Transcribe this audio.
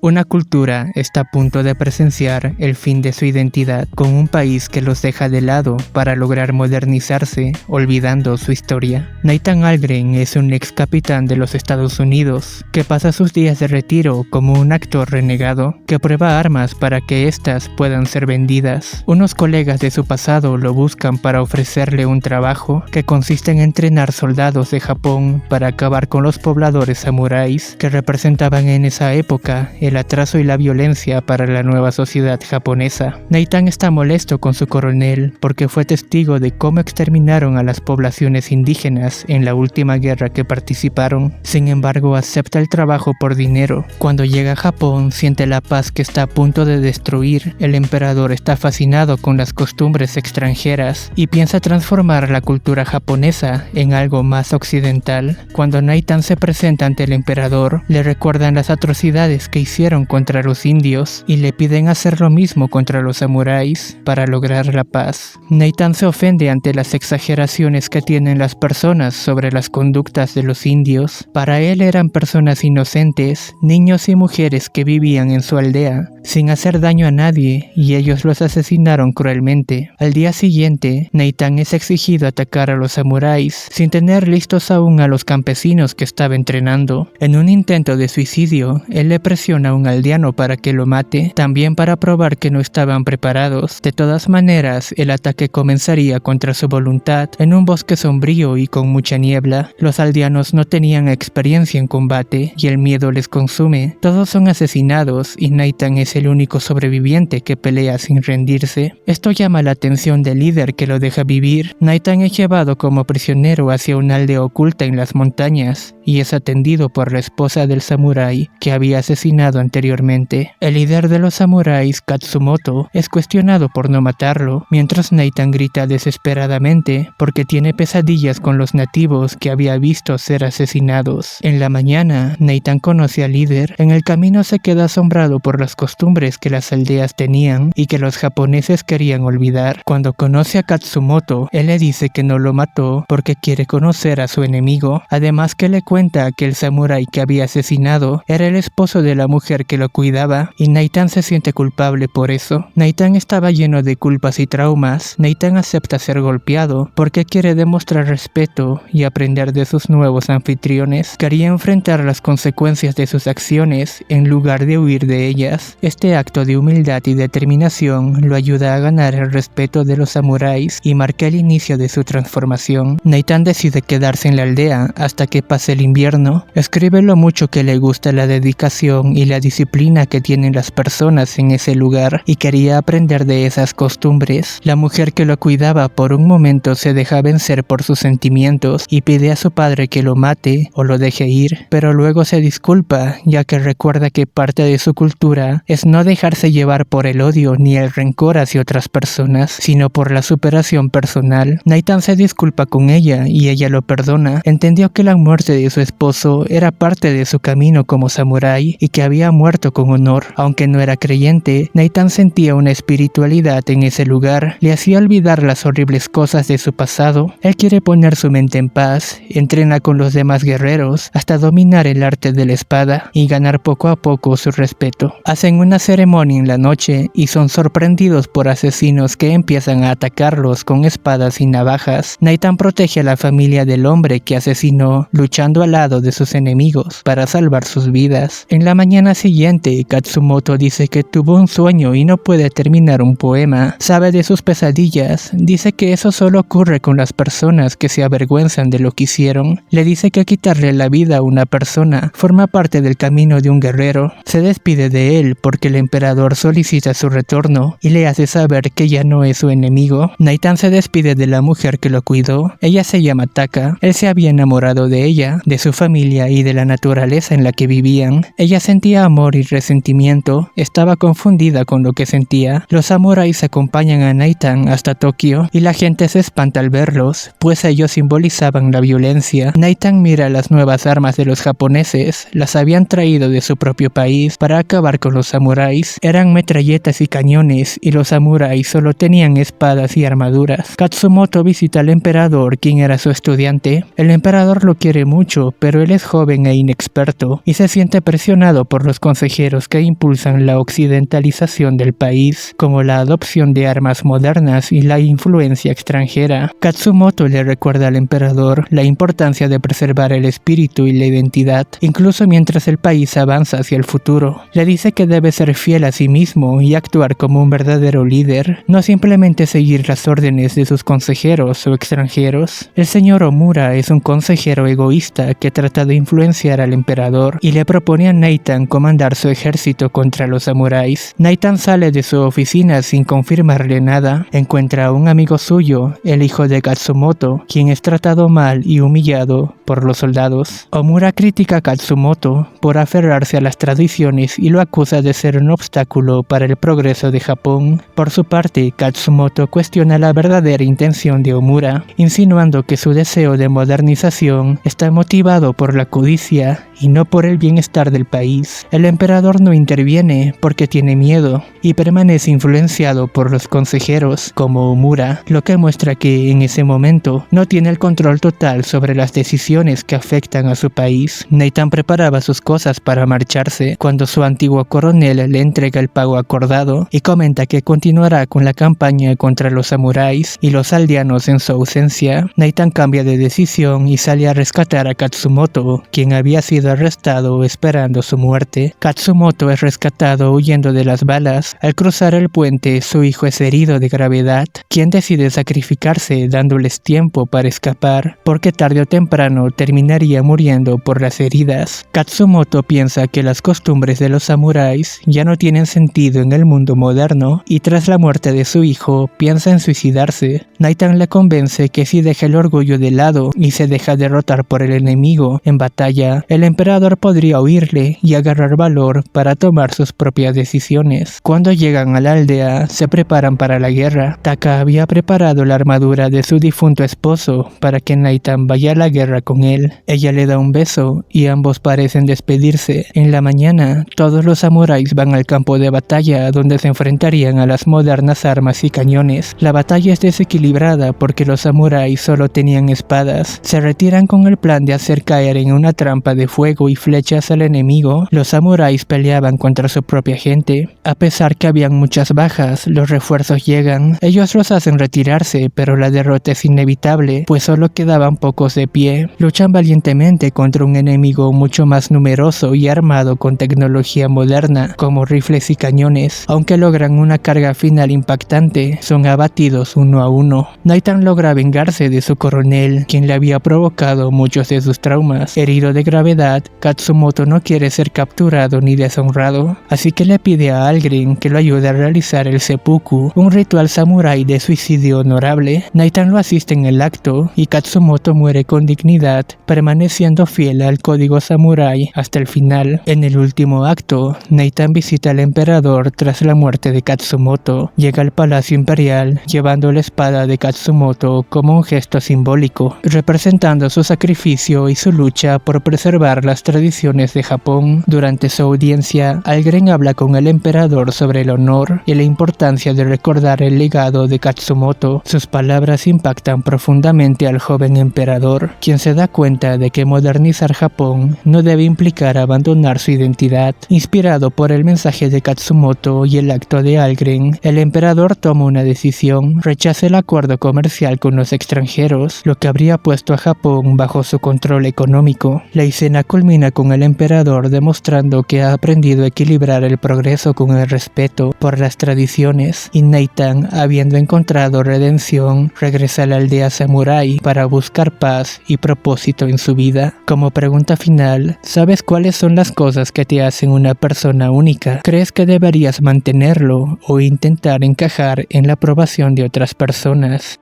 Una cultura está a punto de presenciar el fin de su identidad con un país que los deja de lado para lograr modernizarse, olvidando su historia. Nathan Algren es un ex capitán de los Estados Unidos que pasa sus días de retiro como un actor renegado que prueba armas para que éstas puedan ser vendidas. Unos colegas de su pasado lo buscan para ofrecerle un trabajo que consiste en entrenar soldados de Japón para acabar con los pobladores samuráis que representaban en esa época el atraso y la violencia para la nueva sociedad japonesa. Nathan está molesto con su coronel porque fue testigo de cómo exterminaron a las poblaciones indígenas en la última guerra que participaron. Sin embargo, acepta el trabajo por dinero. Cuando llega a Japón, siente la paz que está a punto de destruir. El emperador está fascinado con las costumbres extranjeras y piensa transformar la cultura japonesa en algo más occidental. Cuando Nathan se presenta ante el emperador, le recuerdan las atrocidades que hicieron contra los indios y le piden hacer lo mismo contra los samuráis para lograr la paz. Nathan se ofende ante las exageraciones que tienen las personas sobre las conductas de los indios. Para él eran personas inocentes, niños y mujeres que vivían en su aldea sin hacer daño a nadie y ellos los asesinaron cruelmente. Al día siguiente, Nathan es exigido atacar a los samuráis sin tener listos aún a los campesinos que estaba entrenando. En un intento de suicidio, él le presiona a un aldeano para que lo mate, también para probar que no estaban preparados. De todas maneras, el ataque comenzaría contra su voluntad en un bosque sombrío y con mucha niebla. Los aldeanos no tenían experiencia en combate y el miedo les consume. Todos son asesinados y Nathan es el único sobreviviente que pelea sin rendirse. Esto llama la atención del líder que lo deja vivir. Nathan es llevado como prisionero hacia una aldea oculta en las montañas y es atendido por la esposa del samurái que había asesinado anteriormente. El líder de los samuráis, Katsumoto, es cuestionado por no matarlo, mientras Nathan grita desesperadamente porque tiene pesadillas con los nativos que había visto ser asesinados. En la mañana, Nathan conoce al líder. En el camino se queda asombrado por las costumbres que las aldeas tenían y que los japoneses querían olvidar. Cuando conoce a Katsumoto, él le dice que no lo mató porque quiere conocer a su enemigo, además que le cuenta que el samurái que había asesinado era el esposo de la mujer que lo cuidaba y Nathan se siente culpable por eso. Nathan estaba lleno de culpas y traumas. Nathan acepta ser golpeado porque quiere demostrar respeto y aprender de sus nuevos anfitriones. Quería enfrentar las consecuencias de sus acciones en lugar de huir de ellas. Este acto de humildad y determinación lo ayuda a ganar el respeto de los samuráis y marca el inicio de su transformación. Nathan decide quedarse en la aldea hasta que pase el invierno. Escribe lo mucho que le gusta la dedicación y la disciplina que tienen las personas en ese lugar y quería aprender de esas costumbres. La mujer que lo cuidaba por un momento se deja vencer por sus sentimientos y pide a su padre que lo mate o lo deje ir, pero luego se disculpa ya que recuerda que parte de su cultura es no dejarse llevar por el odio ni el rencor hacia otras personas, sino por la superación personal. Nathan se disculpa con ella y ella lo perdona. Entendió que la muerte de su esposo era parte de su camino como samurái y que había muerto con honor. Aunque no era creyente, Nathan sentía una espiritualidad en ese lugar. Le hacía olvidar las horribles cosas de su pasado. Él quiere poner su mente en paz, entrena con los demás guerreros hasta dominar el arte de la espada y ganar poco a poco su respeto. Hacen una ceremonia en la noche y son sorprendidos por asesinos que empiezan a atacarlos con espadas y navajas. Nathan protege a la familia del hombre que asesinó, luchando al lado de sus enemigos para salvar sus vidas. En la mañana siguiente, Katsumoto dice que tuvo un sueño y no puede terminar un poema. Sabe de sus pesadillas. Dice que eso solo ocurre con las personas que se avergüenzan de lo que hicieron. Le dice que quitarle la vida a una persona forma parte del camino de un guerrero. Se despide de él porque el emperador solicita su retorno y le hace saber que ya no es su enemigo. Nathan se despide de la mujer que lo cuidó. Ella se llama Taka. Él se había enamorado de ella, de su familia y de la naturaleza en la que vivían. Ella sentía amor y resentimiento. Estaba confundida con lo que sentía. Los samuráis acompañan a Nathan hasta Tokio y la gente se espanta al verlos, pues ellos simbolizaban la violencia. Nathan mira las nuevas armas de los japoneses. Las habían traído de su propio país para acabar con los samuráis. Eran metralletas y cañones y los samuráis solo tenían espadas y armaduras. Katsumoto visita al emperador, quien era su estudiante. El emperador lo quiere mucho, pero él es joven e inexperto y se siente presionado por los los consejeros que impulsan la occidentalización del país, como la adopción de armas modernas y la influencia extranjera. Katsumoto le recuerda al emperador la importancia de preservar el espíritu y la identidad, incluso mientras el país avanza hacia el futuro. Le dice que debe ser fiel a sí mismo y actuar como un verdadero líder, no simplemente seguir las órdenes de sus consejeros o extranjeros. El señor Omura es un consejero egoísta que trata de influenciar al emperador y le propone a Nathan comandar su ejército contra los samuráis. Nathan sale de su oficina sin confirmarle nada. Encuentra a un amigo suyo, el hijo de Katsumoto, quien es tratado mal y humillado por los soldados. Omura critica a Katsumoto por aferrarse a las tradiciones y lo acusa de ser un obstáculo para el progreso de Japón. Por su parte, Katsumoto cuestiona la verdadera intención de Omura, insinuando que su deseo de modernización está motivado por la codicia y no por el bienestar del país. El emperador no interviene porque tiene miedo y permanece influenciado por los consejeros como Omura, lo que muestra que en ese momento no tiene el control total sobre las decisiones que afectan a su país. Nathan preparaba sus cosas para marcharse cuando su antiguo coronel le entrega el pago acordado y comenta que continuará con la campaña contra los samuráis y los aldeanos en su ausencia. Nathan cambia de decisión y sale a rescatar a Katsumoto, quien había sido arrestado esperando su muerte. Katsumoto es rescatado huyendo de las balas. Al cruzar el puente, su hijo es herido de gravedad, quien decide sacrificarse dándoles tiempo para escapar, porque tarde o temprano terminaría muriendo por las heridas. Katsumoto piensa que las costumbres de los samuráis ya no tienen sentido en el mundo moderno y tras la muerte de su hijo piensa en suicidarse. Nathan le convence que si deja el orgullo de lado y se deja derrotar por el enemigo en batalla, el emperador podría oírle y agarrar valor para tomar sus propias decisiones. Cuando llegan a la aldea, se preparan para la guerra. Taka había preparado la armadura de su difunto esposo para que Nathan vaya a la guerra con él. Ella le da un beso y ambos parecen despedirse. En la mañana, todos los samuráis van al campo de batalla donde se enfrentarían a las modernas armas y cañones. La batalla es desequilibrada porque los samuráis solo tenían espadas. Se retiran con el plan de hacer caer en una trampa de fuego y flechas al enemigo. Los samuráis peleaban contra su propia gente. A pesar que habían muchas bajas, los refuerzos llegan. Ellos los hacen retirarse, pero la derrota es inevitable, pues solo quedaban pocos de pie. Luchan valientemente contra un enemigo mucho más numeroso y armado con tecnología moderna, como rifles y cañones. Aunque logran una carga final impactante, son abatidos uno a uno. Nathan logra vengarse de su coronel, quien le había provocado muchos de sus traumas. Herido de gravedad, Katsumoto no quiere ser capturado ni deshonrado, así que le pide a alguien que lo ayude a realizar el seppuku, un ritual samurái de suicidio honorable. Nathan lo asiste en el acto y Katsumoto muere con dignidad, permaneciendo fiel al código samurái hasta el final. En el último acto, Nathan visita al emperador tras la muerte de Katsumoto. Llega al palacio imperial llevando la espada de Katsumoto como un gesto simbólico, representando su sacrificio y su lucha por preservar las tradiciones de Japón. Durante su audiencia, Algren habla con el emperador sobre el honor y la importancia de recordar el legado de Katsumoto. Sus palabras impactan profundamente al joven emperador, quien se da cuenta de que modernizar Japón no debe implicar abandonar su identidad. Inspirado por el mensaje de Katsumoto y el acto de Algren, el emperador toma una decisión: rechaza el acuerdo comercial con los extranjeros, lo que habría puesto a Japón bajo su control económico. La escena culmina con el emperador demostrando que ha aprendido a equilibrar el progreso con el respeto por las tradiciones, y Nathan, habiendo encontrado redención, regresa a la aldea samurái para buscar paz y propósito en su vida. Como pregunta final, ¿sabes cuáles son las cosas que te hacen una persona única? ¿Crees que deberías mantenerlo o intentar encajar en la aprobación de otras personas?